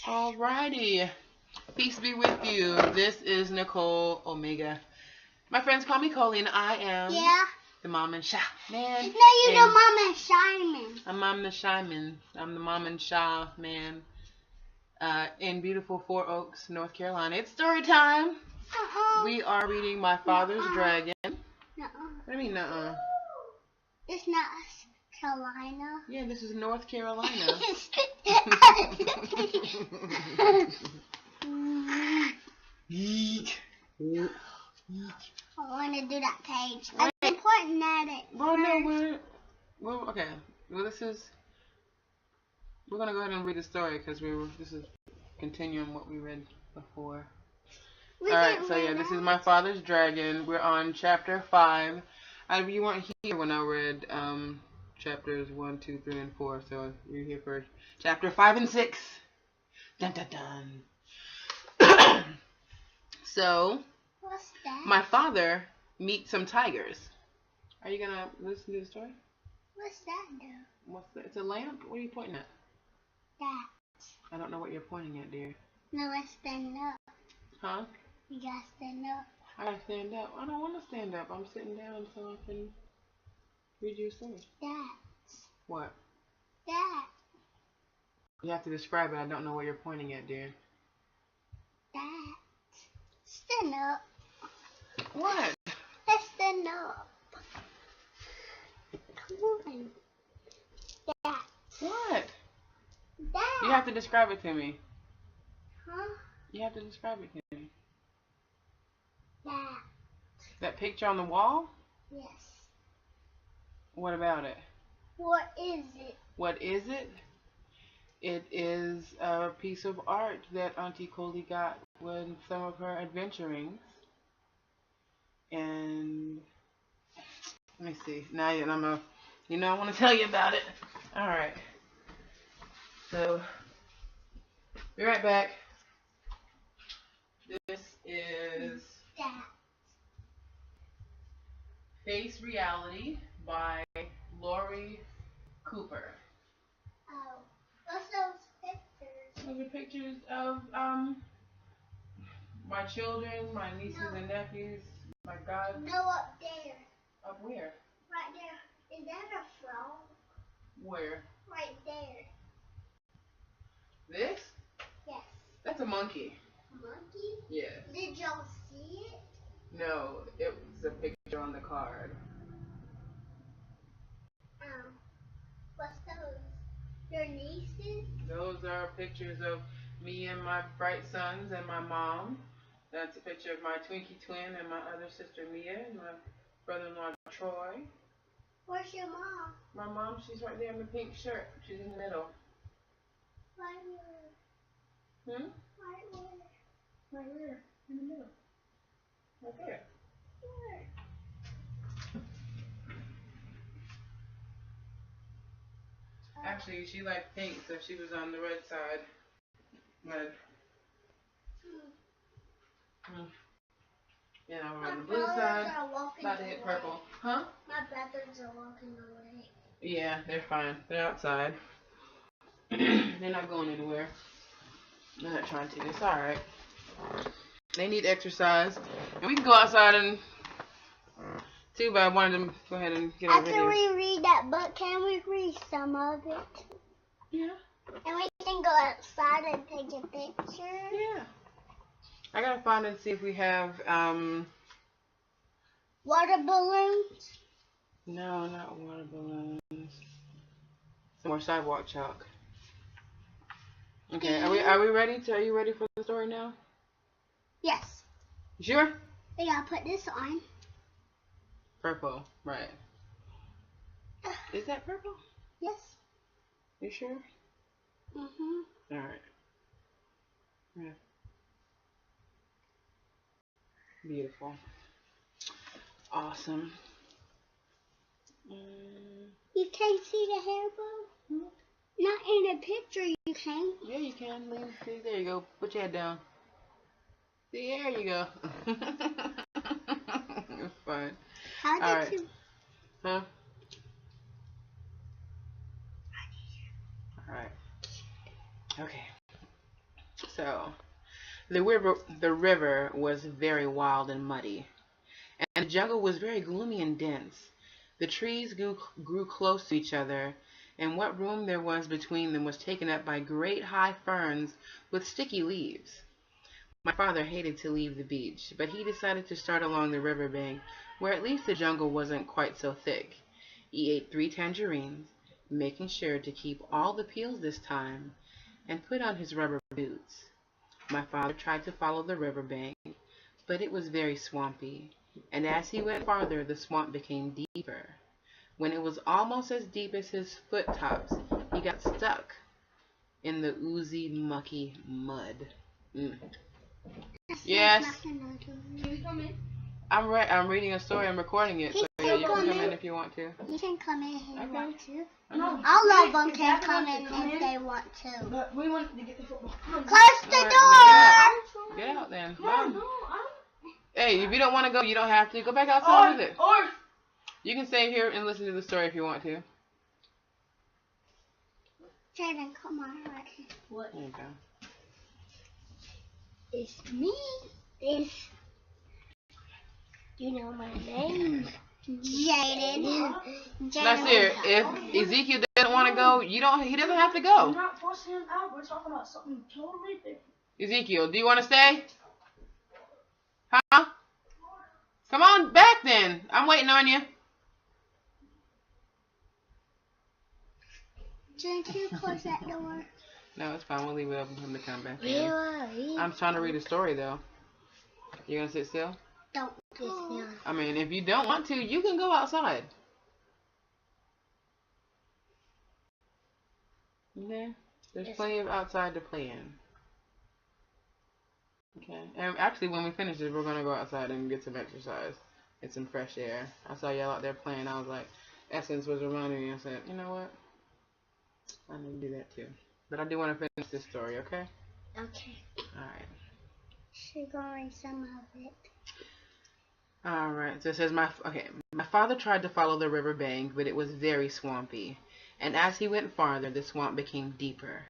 Alrighty. Peace be with you. This is Nicole Omega. My friends call me Coley, and I am the MomInShaman. No, you're the MomInShaman. I'm MomInShaman. I'm the MomInShaman. In beautiful Four Oaks, North Carolina. It's story time. We are reading My Father's Dragon. What do you mean, nuh-uh? It's not Carolina. Yeah, this is North Carolina. Eek. I want to do that page. I've been pointing at it. Well, no, okay. Well, we're going to go ahead and read the story because this is continuing what we read before. Alright, so yeah, this is My Father's Dragon. We're on chapter 5. You weren't here when I read chapters 1, 2, 3, and 4, so you're here for chapter 5 and 6. Dun dun dun. So, what's that? My father meets some tigers. Are you gonna listen to the story? What's that do? It's a lamp? What are you pointing at? That. I don't know what you're pointing at, dear. No, let's stand up. Huh? You gotta stand up. I gotta stand up. I don't want to stand up. I'm sitting down so I can read you a story. That. What? That. You have to describe it. I don't know what you're pointing at, dear. That. Stand up. What? Let's stand up. Come on. That. What? That. You have to describe it to me. Huh? You have to describe it to me. That. That picture on the wall? Yes. What about it? What is it? What is it? It is a piece of art that Auntie Coley got with some of her adventurings. And let me see. Now I want to tell you about it. All right. So, be right back. This is Face Reality by Lori Cooper. Oh, what's those pictures? Those are pictures of my children, my nieces and nephews, my god. No, up there. Up where? Right there. Is that a frog? Where? Right there. This? Yes. That's a monkey. Monkey? Yes. Did y'all see it? No, it was a picture on the card. What's those? Your nieces? Those are pictures of me and my bright sons and my mom. That's a picture of my Twinkie twin and my other sister Mia and my brother-in-law Troy. Where's your mom? My mom, she's right there in the pink shirt. She's in the middle. Right where? Hmm? Right where? Right there, in the middle. Right there. Where? Actually, she liked pink, so she was on the red side. Red. And I was on the blue side. About to hit purple. Huh? My brothers are walking away. Yeah, they're fine. They're outside. They're not going anywhere. They're not trying to. It's alright. They need exercise. And we can go outside and too, but I wanted to go ahead and get a video. After we read that book, can we read some of it? Yeah. And we can go outside and take a picture? Yeah. I gotta find and see if we have water balloons? No, not water balloons. Some more sidewalk chalk. Okay, are we ready? Are you ready for the story now? Yes. You sure? We gotta put this on. Purple, right. Is that purple? Yes. You sure? Mm-hmm. Alright. Yeah. Beautiful. Awesome. You can't see the hair bow? Not in a picture, you can. Yeah, you can. See, there you go. Put your head down. See, there you go. It's fine. How did you? Huh? Alright. Okay. So, the river was very wild and muddy, and the jungle was very gloomy and dense. The trees grew close to each other, and what room there was between them was taken up by great high ferns with sticky leaves. My father hated to leave the beach, but he decided to start along the riverbank, where at least the jungle wasn't quite so thick. He ate 3 tangerines, making sure to keep all the peels this time, and put on his rubber boots. My father tried to follow the riverbank, but it was very swampy, and as he went farther, the swamp became deeper. When it was almost as deep as his foot tops, he got stuck in the oozy, mucky mud. Yes. Can you come in? I'm reading a story. I'm recording it. So yeah, you can come in if you want to. You can come in if you want to. No. All of them can come in if they want to. But we want to get the football. Close the door. Get out then. No, Bye. Hey, if you don't want to go, you don't have to. Go back outside with it. Or You can stay here and listen to the story if you want to. Jaden, come on right here. what? There you go. It's me. You know my name. Jaden. Nasir, if Ezekiel doesn't want to go, he doesn't have to I'm go. not forcing him out. We're talking about something totally different. Ezekiel, do you want to stay? Huh? Come on back then. I'm waiting on you. Jaden, can you close that door? No, it's fine. We'll leave it open for him to come back. We in. will. I'm trying to read a story though. You gonna sit still? Don't kiss me. I mean, if you don't want to, you can go outside. Okay. There's plenty of outside to play in. Okay. And actually, when we finish this, we're gonna go outside and get some exercise, get some fresh air. I saw y'all out there playing. I was like, Essence was reminding me. I said, you know what? I need to do that too. But I do want to finish this story. Okay. Okay. All right. She's going some of it. All right. So it says my father tried to follow the river bank, but it was very swampy. And as he went farther, the swamp became deeper.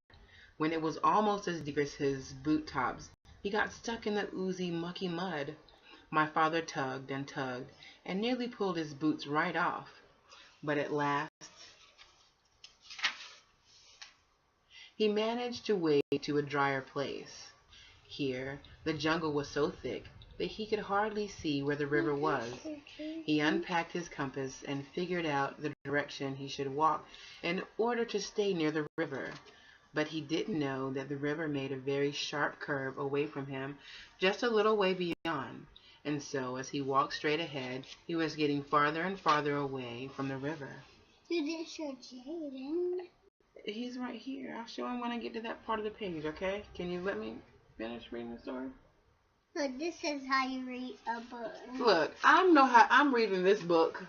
When it was almost as deep as his boot tops, he got stuck in the oozy, mucky mud. My father tugged and nearly pulled his boots right off. But at last, he managed to wade to a drier place. Here, the jungle was so thick that he could hardly see where the river was. He unpacked his compass and figured out the direction he should walk in order to stay near the river. But he didn't know that the river made a very sharp curve away from him, just a little way beyond. And so, as he walked straight ahead, he was getting farther and farther away from the river. You didn't show Jaden. He's right here. I'll show him when I get to that part of the page, okay? Can you let me finish reading the story? Look, this is how you read a book. Look, I'm reading this book.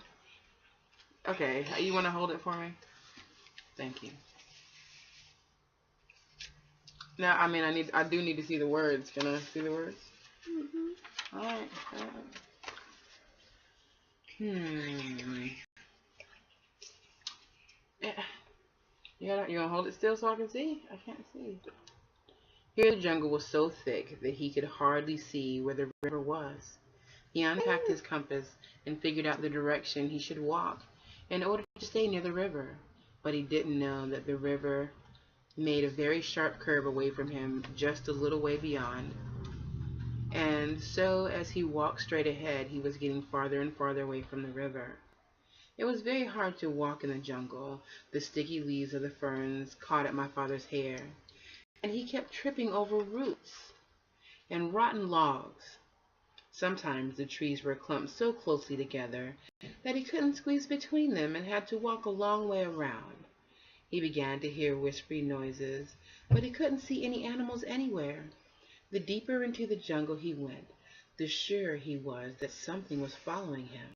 Okay, you want to hold it for me? Thank you. Now, I mean, I do need to see the words. Can I see the words? Mhm. All right. Yeah. You gonna hold it still so I can see? I can't see. Here the jungle was so thick that he could hardly see where the river was. He unpacked his compass and figured out the direction he should walk in order to stay near the river. But he didn't know that the river made a very sharp curve away from him just a little way beyond. And so as he walked straight ahead, he was getting farther and farther away from the river. It was very hard to walk in the jungle. The sticky leaves of the ferns caught at my father's hair, and he kept tripping over roots and rotten logs. Sometimes the trees were clumped so closely together that he couldn't squeeze between them and had to walk a long way around. He began to hear whispering noises, but he couldn't see any animals anywhere. The deeper into the jungle he went, the surer he was that something was following him.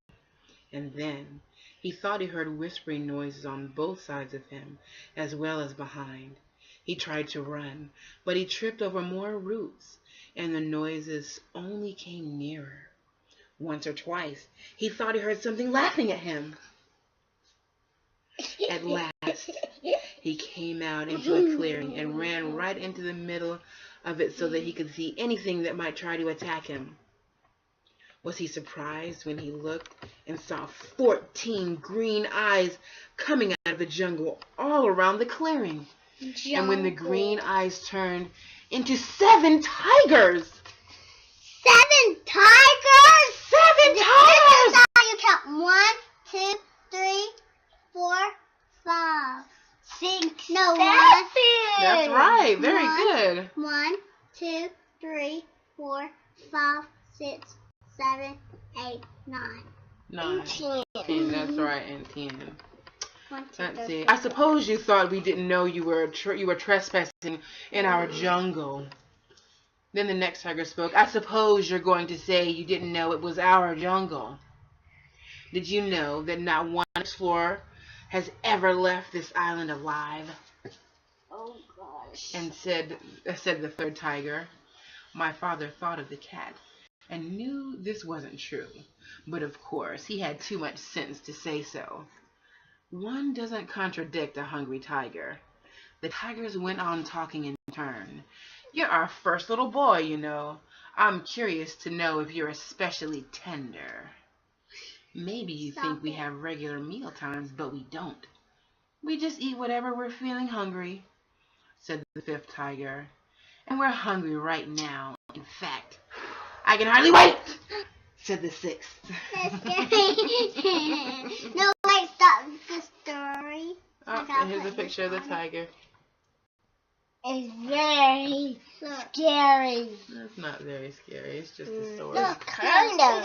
And then he thought he heard whispering noises on both sides of him, as well as behind. He tried to run, but he tripped over more roots, and the noises only came nearer. Once or twice, he thought he heard something laughing at him. At last, he came out into a clearing and ran right into the middle of it so that he could see anything that might try to attack him. Was he surprised when he looked and saw 14 green eyes coming out of the jungle all around the clearing? And when the green eyes turned into 7 tigers. 7 tigers? 7 tigers! You count 1, 2, 3, 4, 5, 6, no, 1. That's right. Very good. 1, 2, 3, 4, 5, 6, 7, 8, 9. 9. 10. That's right. And 10. Let's see. I I suppose you thought we didn't know you were trespassing in our jungle. Then the next tiger spoke. I suppose you're going to say you didn't know it was our jungle. Did you know that not one explorer has ever left this island alive? Oh gosh. And said the third tiger. My father thought of the cat and knew this wasn't true. But of course, he had too much sense to say so. One doesn't contradict a hungry tiger. The tigers went on talking in turn. You're our first little boy, you know. I'm curious to know if you're especially tender. Maybe you think we have regular meal times, but we don't. We just eat whatever we're feeling hungry, said the 5th tiger. And we're hungry right now. In fact, I can hardly wait, said the 6th. That's scary. No, wait, stop the story. Oh, and here's a picture of the tiger. It's very scary. That's not very scary. It's just a story. No, kind of.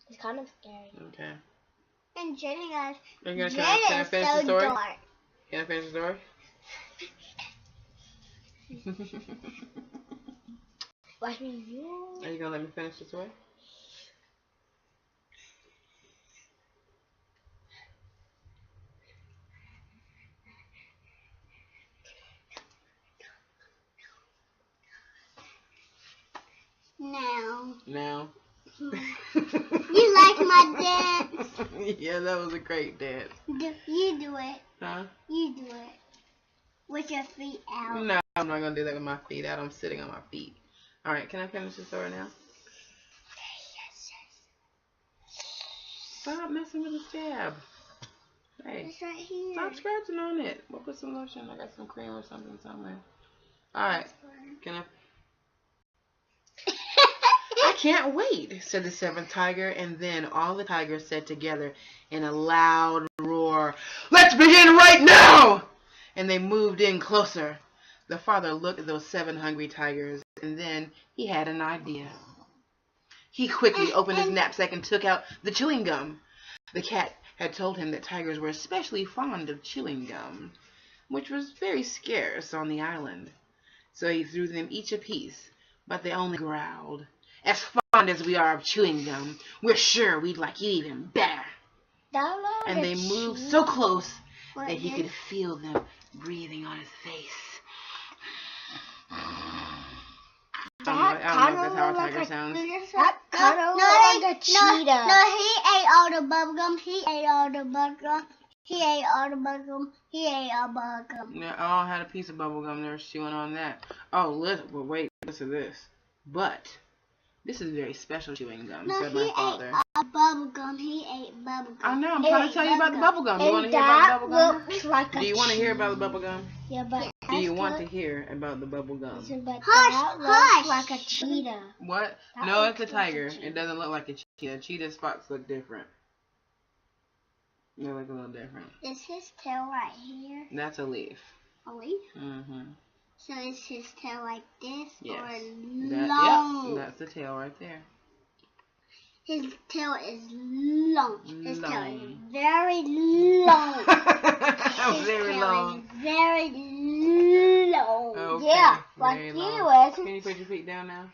It's kind of scary. Okay. And Jenny guys, Are you can I finish the story? Dark. Can I finish the story? Watch me view. Are you gonna let me finish the story? Now. You like my dance? Yeah, that was a great dance. You do it. Huh? You do it. With your feet out. No, I'm not gonna do that with my feet out. I'm sitting on my feet. All right, can I finish the story now? Yes. Stop messing with the scab. Hey, It's right here. stop scratching on it. We'll put some lotion. I got some cream or something somewhere. All right, can I? I can't wait, said the 7th tiger, and then all the tigers said together in a loud roar, "Let's begin right now!" And they moved in closer. The father looked at those 7 hungry tigers, and then he had an idea. He quickly opened his knapsack and took out the chewing gum. The cat had told him that tigers were especially fond of chewing gum, which was very scarce on the island. So he threw them each a piece, but they only growled. As fond as we are of chewing gum, we're sure we'd like you even better. And they moved so close that he could feel them breathing on his face. I don't know if that's how a tiger sounds. That kind of like a cheetah. No, he ate all the bubblegum. He ate all the bubblegum. He ate all the bubblegum. He ate all the bubblegum. Yeah, I all had a piece of bubblegum. They were chewing on that. Oh, listen, well, wait, listen to this. But this is very special chewing gum, said my father. He ate bubblegum. He ate bubblegum. I know, I'm trying to tell you about the bubblegum. Do you want to hear about the bubblegum? Do you want to hear about the bubblegum? Yeah, but Do you want to hear about the bubblegum? Hush, Looks like a cheetah. What? No, it's a tiger. It doesn't look like a cheetah. Cheetah spots look different. They look a little different. Is his tail right here? That's a leaf. A leaf? Mm-hmm. So is his tail like this Yes. or Yep, long? that's the tail right there. His tail is long. His tail is Long. very long. Very long. Very long. Okay, Yeah, but very long. anyways, Can you put your feet down now?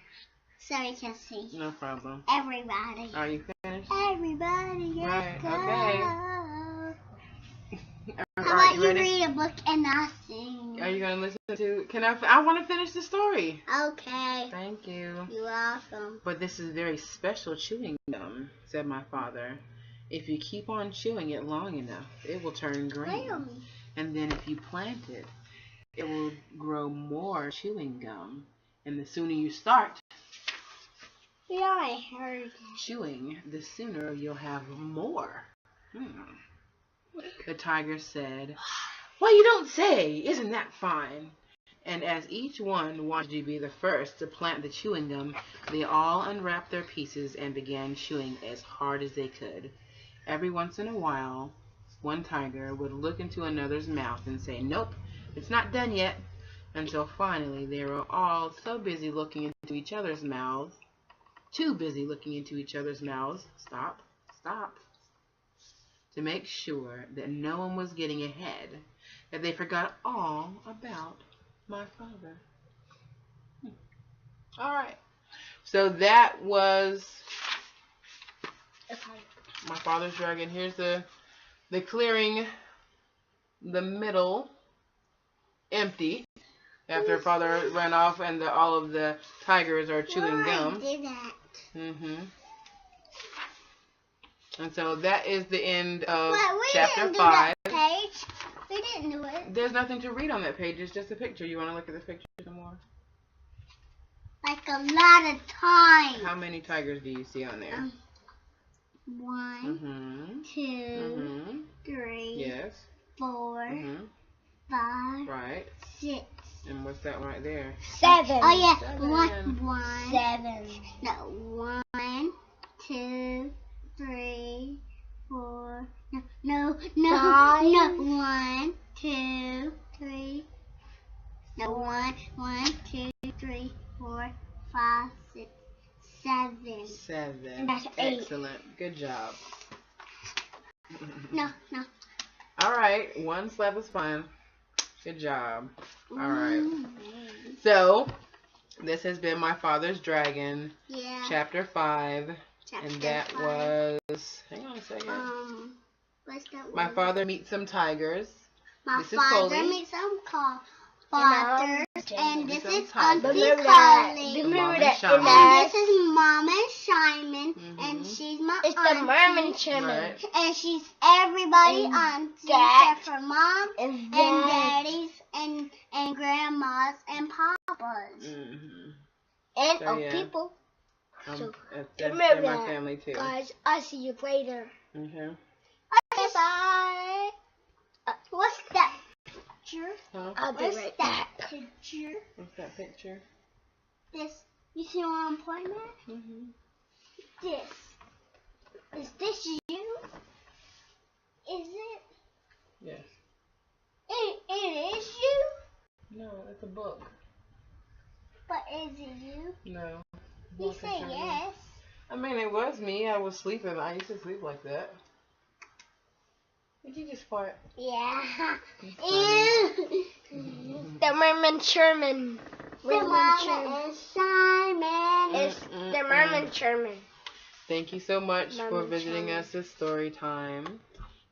so we can see No problem. everybody. Are you finished? Everybody, let's Right, go. okay. How Are about you you ready? read a book and I sing? Are you gonna listen to? I want to finish the story. Okay. Thank you. You're welcome. But this is very special chewing gum, said my father. If you keep on chewing it long enough, it will turn green. Really? And then if you plant it it will grow more chewing gum. And the sooner you start I heard. chewing, the sooner you'll have more. The tiger said, "Well, you don't say. Isn't that fine?" And as each one wanted to be the first to plant the chewing gum, they all unwrapped their pieces and began chewing as hard as they could. Every once in a while, one tiger would look into another's mouth and say, "Nope, it's not done yet," until finally they were all so busy looking into each other's mouths, too busy looking into each other's mouths, stop, to make sure that no one was getting ahead, that they forgot all about my father. All right. So that was my father's dragon. Here's the clearing, the middle empty after father ran off and all of the tigers are chewing gum. I did that. And so that is the end of we chapter didn't 5. Do that page. We didn't do it. There's nothing to read on that page. It's just a picture. You want to look at the picture some more? Like a lot of time. How many tigers do you see on there? 1, 2, 3, Yes. 4, 5, Right. 6. And what's that right there? 7. Oh yeah, 7. 1, 7. No, 1, 2, 3, 4. No. 1, 2, 3. No, 1, 2, 3, 4, 5, 6, 7. 7. That's 8. Excellent. Good job. No. All right. One slap is fine. Good job. All right. So, this has been My Father's Dragon, chapter 5. And that was, hang on a second. What's that My word? Father Meets Some Tigers. My This is father Coley. meets some fathers, and this is Auntie Remember Coley. Mom and And Shaman. this is Mom and Simon, and she's my It's the auntie. MomInShaman. Right. And she's everybody And auntie Dad. except for Mom And and Dad. Daddies and Grandmas and Papas. And So, yeah. people. They're remember my that. family too. Guys, I'll see you later. Okay, bye. What's that picture? Huh? I'll be What's right that back. picture? What's that picture? This. You see what I'm pointing at? This. Is this you? Is it? Yes. It is you? No, it's a book. But is it you? No. You Book say is not me. yes. I mean, it was me. I was sleeping. I used to sleep like that. Did you just fart? Yeah. Funny. The MomInShaman. The Mama and Simon. It's the MomInShaman. Thank you so much for Mom and visiting Shaman. us this story time.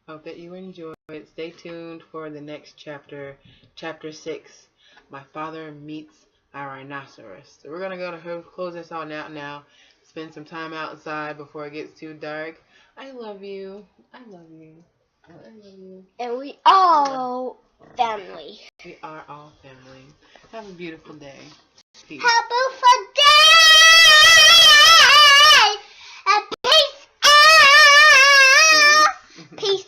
Hope that you enjoyed it. Stay tuned for the next chapter, chapter 6. My Father Meets a Rhinoceros. So we're going to go to close this all out now. Spend some time outside before it gets too dark. I love you. I love you. I love you. And we all family. We are all family. Have a beautiful day. Peace. Happy day! And peace out! Peace